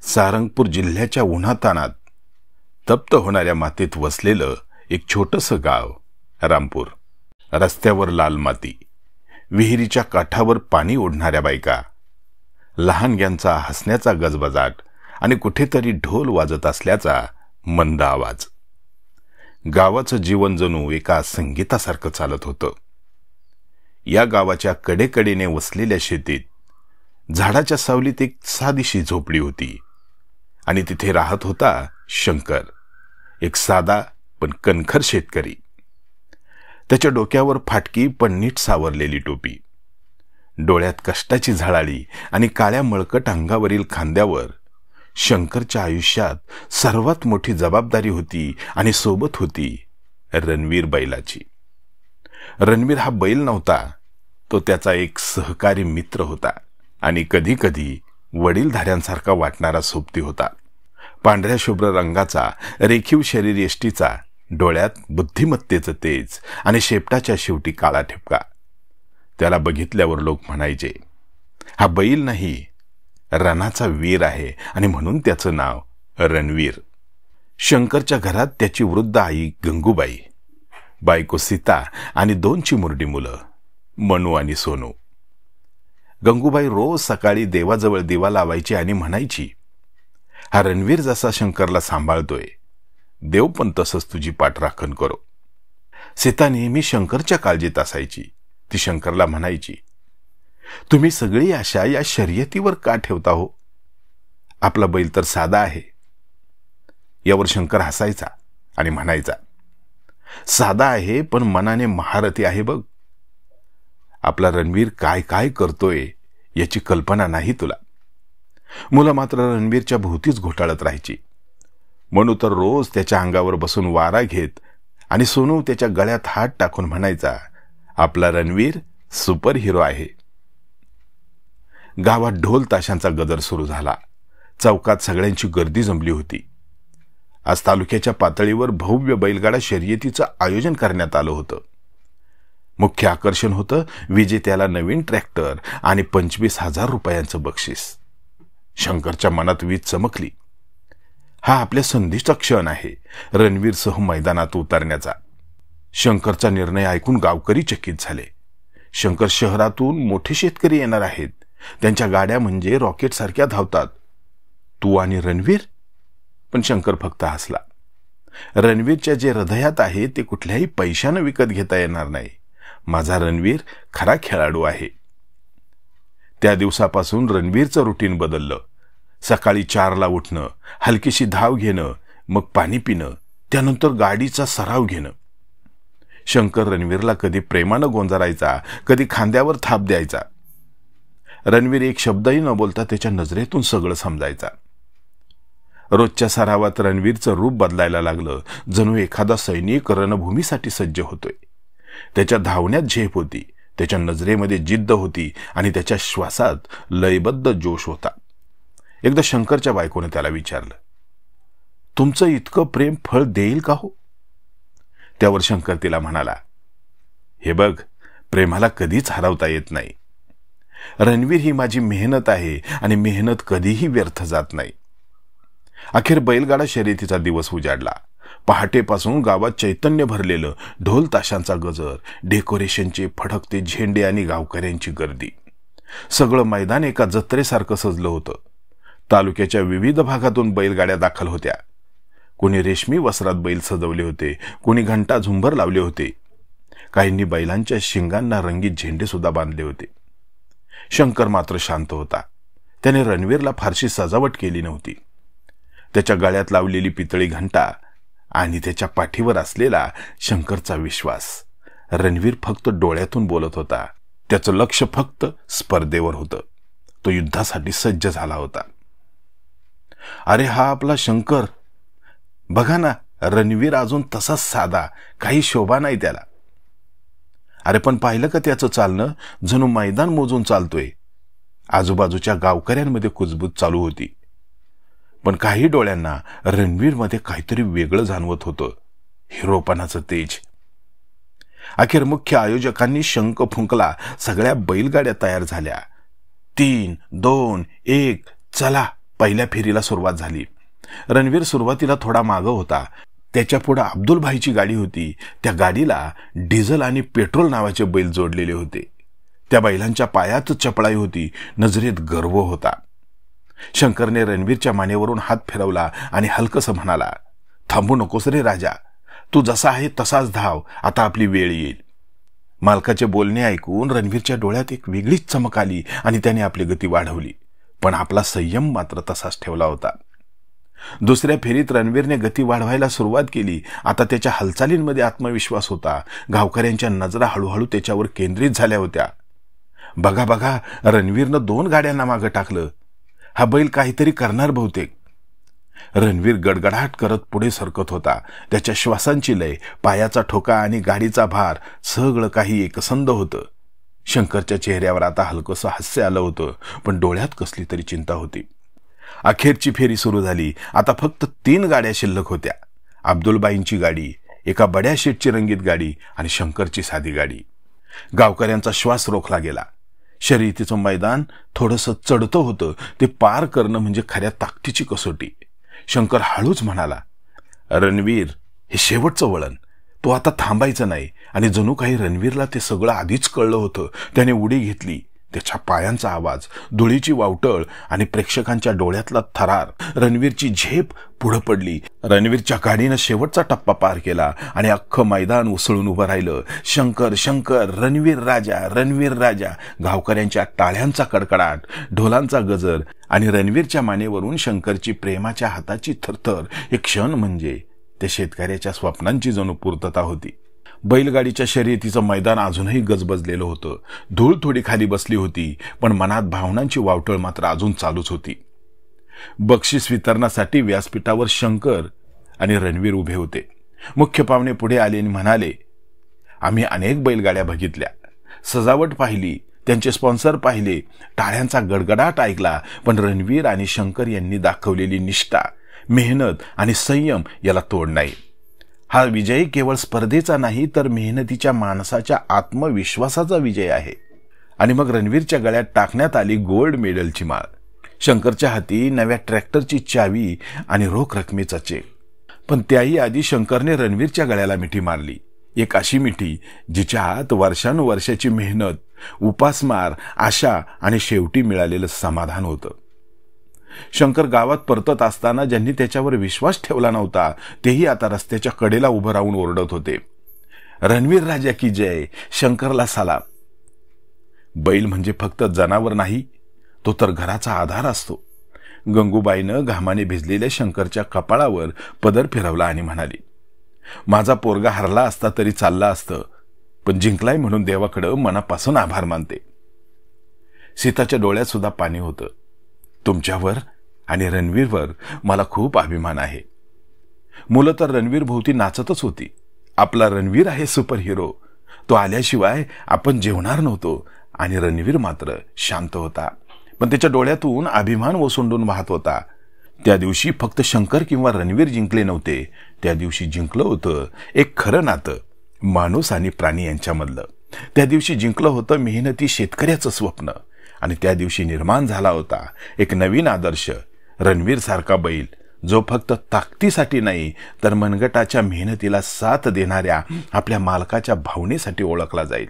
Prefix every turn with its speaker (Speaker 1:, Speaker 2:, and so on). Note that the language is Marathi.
Speaker 1: सारंगपूर जिल्ह्याच्या उन्हातानात तप्त होणाऱ्या मातीत वसलेलं एक छोटंसं गाव रामपूर. रस्त्यावर लाल माती, विहिरीच्या काठावर पाणी ओढणाऱ्या बायका, लहानग्यांचा हसण्याचा गजबजाट आणि कुठेतरी ढोल वाजत असल्याचा मंद आवाज. गावाचं जीवन जणू एका संगीतासारखं चालत होतं. या गावाच्या कडेकडेने वसलेल्या शेतीत झाडाच्या सावलीत एक साधीशी झोपडी होती आणि तिथे राहत होता शंकर, एक साधा पण कणखर शेतकरी. त्याच्या डोक्यावर फाटकी पण नीट सावरलेली टोपी, डोळ्यात कष्टाची झळाळी आणि काळ्या मळकट अंगावरील खांद्यावर शंकरच्या आयुष्यात सर्वात मोठी जबाबदारी होती आणि सोबत होती रणवीर बैलाची. रणवीर हा बैल नव्हता, तो त्याचा एक सहकारी मित्र होता आणि कधी कधी वडीलधाऱ्यांसारखा वाटणारा सोबती होता. पांढऱ्या शुभ्र रंगाचा, रेखीव शरीर यष्टीचा, डोळ्यात बुद्धिमत्तेचं तेज आणि शेपटाच्या शेवटी काळा ठिपका. त्याला बघितल्यावर लोक म्हणायचे, हा बैल नाही, रणाचा वीर आहे, आणि म्हणून त्याचं नाव रणवीर. शंकरच्या घरात त्याची वृद्ध आई गंगूबाई, बायको सीता आणि 2 चिमुरडी मुलं, मनू आणि सोनू. गंगूबाई रोज सकाळी देवाजवळ दिवा लावायची आणि म्हणायची, हा रणवीर जसा शंकरला सांभाळतोय, देव पण तसंच तुझी पाठराखण करो. सीता नेहमी शंकरच्या काळजीत असायची. ती शंकरला म्हणायची, तुम्ही सगळी आशा या शर्यतीवर का ठेवता हो? आपला बैल तर साधा आहे. यावर शंकर हसायचा आणि म्हणायचा, साधा आहे पण मनाने महारथी आहे बघ. आपला रणवीर काय काय करतोय याची कल्पना नाही तुला. मुलं मात्र रणवीरच्या भोवतीच घोटाळत राहायची. मनू तर रोज त्याच्या अंगावर बसून वारा घेत आणि सोनू त्याच्या गळ्यात हात टाकून म्हणायचा, आपला रणवीर सुपर हिरो आहे. गावात ढोल ताशांचा गजर सुरू झाला. चौकात सगळ्यांची गर्दी जमली होती. आज तालुक्याच्या पातळीवर भव्य बैलगाडा शर्यतीचं आयोजन करण्यात आलं होतं. मुख्य आकर्षण होतं विजेत्याला नवीन ट्रॅक्टर आणि 25,000 रुपयांचं बक्षीस. शंकरच्या मनात वीज चमकली. हा आपल्या संधीचा क्षण आहे, रणवीरसह मैदानात उतरण्याचा. शंकरचा निर्णय ऐकून गावकरी चकित झाले. शंकर शहरातून मोठे शेतकरी येणार आहेत. त्यांच्या गाड्या म्हणजे रॉकेट सारख्या धावतात. तू आणि रणवीर? पण शंकर फक्त हसला. रणवीरच्या जे हृदयात आहे ते कुठल्याही पैशानं विकत घेता येणार नाही. माझा रणवीर खरा खेळाडू आहे. त्या दिवसापासून रणवीरचं रुटीन बदललं. सकाळी 4ला उठणं, हलकीशी धाव घेणं, मग पाणी पिणं, त्यानंतर गाडीचा सराव घेणं. शंकर रणवीरला कधी प्रेमानं गोंजारायचा, कधी खांद्यावर थाप द्यायचा. रणवीर एक शब्दही न बोलता त्याच्या नजरेतून सगळं समजायचा. रोजच्या सरावात रणवीरचं रूप बदलायला लागलं, जणू एखादा सैनिक रणभूमीसाठी सज्ज होतोय. त्याच्या धावण्यात झेप होती, त्याच्या नजरेमध्ये जिद्द होती आणि त्याच्या श्वासात लयबद्ध जोश होता. एकदा शंकरच्या बायकोने त्याला विचारलं, तुमचं इतकं प्रेम फळ देईल का हो? त्यावर शंकर तिला म्हणाला, हे बघ, प्रेमाला कधीच हरवता येत नाही. रणवीर ही माझी मेहनत आहे आणि मेहनत कधीही व्यर्थ जात नाही. अखेर बैलगाडा शर्यतीचा दिवस उजाडला. पहाटेपासून गावात चैतन्य भरलेलं, ढोल ताशांचा गजर, डेकोरेशनचे फडकते झेंडे आणि गावकऱ्यांची गर्दी. सगळं मैदान एका जत्रेसारखं सजलं होतं. तालुक्याच्या विविध भागातून बैलगाड्या दाखल होत्या. कोणी रेशमी वस्त्रात बैल सजवले होते, कोणी घंटा झुंबर लावले होते, काहींनी बैलांच्या शिंगांना रंगीत झेंडे सुद्धा बांधले होते. शंकर मात्र शांत होता. त्याने रणवीरला फारशी सजावट केली नव्हती. त्याच्या गळ्यात लावलेली पितळी घंटा आणि त्याच्या पाठीवर असलेला शंकरचा विश्वास. रणवीर फक्त डोळ्यातून बोलत होता. त्याचं लक्ष फक्त स्पर्धेवर होतं. तो युद्धासाठी सज्ज झाला होता. अरे हा आपला शंकर, बघा ना, रणवीर अजून तसाच साधा, काही शोभा नाही त्याला. अरे पण पाहिलं का त्याचं चालणं, जणू मैदान मोजून चालतोय. आजूबाजूच्या गावकऱ्यांमध्ये कुजबूज चालू होती. पण काही डोळ्यांना रणवीरमध्ये काहीतरी वेगळं जाणवत होतं, हिरोपणाचं तेज. अखेर मुख्य आयोजकांनी शंख फुंकला. सगळ्या बैलगाड्या तयार झाल्या. 3, 2, 1 चला. पहिल्या फेरीला सुरुवात झाली. रणवीर सुरुवातीला थोडा मागं होता. त्याच्या पुढे अब्दुलभाईची गाडी होती. त्या गाडीला डिझेल आणि पेट्रोल नावाचे बैल जोडलेले होते. त्या बैलांच्या पायात चपळाई होती, नजरेत गर्व होता. शंकरने रणवीरच्या मानेवरून हात फिरवला आणि हलकसं म्हणाला, थांबू नकोस रे राजा, तू जसा आहे तसाच धाव, आता आपली वेळ येईल. मालकाचे बोलणे ऐकून रणवीरच्या डोळ्यात एक वेगळीच चमक आली आणि त्याने आपली गती वाढवली, पण आपला संयम मात्र तसाच ठेवला होता. दुसऱ्या फेरीत रणवीरने गती वाढवायला सुरुवात केली. आता त्याच्या हालचालींमध्ये आत्मविश्वास होता. गावकऱ्यांच्या नजरा हळूहळू त्याच्यावर केंद्रित झाल्या होत्या. बघा बघा, रणवीरनं 2 गाड्यांना मागं टाकलं. हा बैल काहीतरी करणार बहुतेक. रणवीर गडगडाट करत पुढे सरकत होता. त्याच्या श्वासांची लय, पायाचा ठोका आणि गाडीचा भार सगळं काही एकसंध होतं. शंकरच्या चेहऱ्यावर आता हलकंसं हास्य आलं होतं, पण डोळ्यात कसली तरी चिंता होती. अखेरची फेरी सुरू झाली. आता फक्त 3 गाड्या शिल्लक होत्या. अब्दुलबाईंची गाडी, एका बड्या शेटची रंगीत गाडी आणि शंकरची साधी गाडी. गावकऱ्यांचा श्वास रोखला गेला. शर्यतीचं मैदान थोडंसं चढतं होतं. ते पार करणं म्हणजे खऱ्या ताकदीची कसोटी. शंकर हळूच म्हणाला, रणवीर, हे शेवटचं वळण, तो आता थांबायचं नाही. आणि जणू काही रणवीरला ते सगळं आधीच कळलं होतं. त्याने उडी घेतली. त्याच्या पायांचा आवाज, धुळीची वावटळ आणि प्रेक्षकांच्या डोळ्यातला थरार. रणवीरची झेप पुढं पडली. रणवीरच्या गाडीनं शेवटचा टप्पा पार केला आणि अख्खं मैदान उसळून उभं राहिलं. शंकर, शंकर, रणवीर राजा, रणवीर राजा. गावकऱ्यांच्या टाळ्यांचा कडकडाट, ढोलांचा गजर आणि रणवीरच्या मानेवरून शंकरची प्रेमाच्या हाताची थरथर. एक क्षण म्हणजे त्या शेतकऱ्याच्या स्वप्नांची जणू पूर्तता होती. बैलगाडीच्या शर्यतीचं मैदान अजूनही गजबजलेलं होतं. धूळ थोडी खाली बसली होती, पण मनात भावनांची वावटळ मात्र अजून चालूच होती. बक्षीस वितरणासाठी व्यासपीठावर शंकर आणि रणवीर उभे होते. मुख्य पाहुणे पुढे आले आणि म्हणाले, आम्ही अनेक बैलगाड्या बघितल्या, सजावट पाहिली, त्यांचे स्पॉन्सर पाहिले, टाळ्यांचा गडगडाट ऐकला, पण रणवीर आणि शंकर यांनी दाखवलेली निष्ठा, मेहनत आणि संयम याला तोड नाही. हा विजय केवळ स्पर्धेचा नाही, तर मेहनतीच्या माणसाच्या आत्मविश्वासाचा विजय आहे. आणि मग रणवीरच्या गळ्यात टाकण्यात आली गोल्ड मेडलची माळ. शंकरच्या हाती नव्या ट्रॅक्टरची चावी आणि रोख रकमेचा चेक. पण त्याही आधी शंकरने रणवीरच्या गळ्याला मिठी मारली. एक अशी मिठी जिच्या आत वर्षानुवर्षाची मेहनत, उपासमार, आशा आणि शेवटी मिळालेलं समाधान होतं. शंकर गावात परतत असताना ज्यांनी त्याच्यावर विश्वास ठेवला नव्हता तेही आता रस्त्याच्या कडेला उभं राहून ओरडत होते, रणवीर राजा की जय, शंकरला सलाम. बैल म्हणजे फक्त जनावर नाही, तो तर घराचा आधार असतो. गंगूबाईनं घामाने भिजलेल्या शंकरच्या कपाळावर पदर फिरवला आणि म्हणाली, माझा पोरगा हरला असता तरी चालला असतं, पण जिंकलाय म्हणून देवाकडं मनापासून आभार मानते. सीताच्या डोळ्यात सुद्धा पाणी होतं. तुमच्यावर आणि रणवीरवर मला खूप अभिमान आहे. मुलं तर रणवीर भोवती नाचतच होती. आपला रणवीर आहे सुपर हिरो, तो आल्याशिवाय आपण जेवणार नव्हतो. आणि रणवीर मात्र शांत होता, पण त्याच्या डोळ्यातून अभिमान ओसंडून वाहत होता. त्या दिवशी फक्त शंकर किंवा रणवीर जिंकले नव्हते, त्या दिवशी जिंकलं होतं एक खरं नातं, माणूस आणि प्राणी यांच्यामधलं. त्या दिवशी जिंकलं होतं मेहनती शेतकऱ्याचं स्वप्न. आणि त्या दिवशी निर्माण झाला होता एक नवीन आदर्श, रणवीर सारखा बैल, जो फक्त ताकदीसाठी नाही तर मनगटाच्या मेहनतीला साथ देणाऱ्या आपल्या मालकाच्या भावनेसाठी ओळखला जाईल.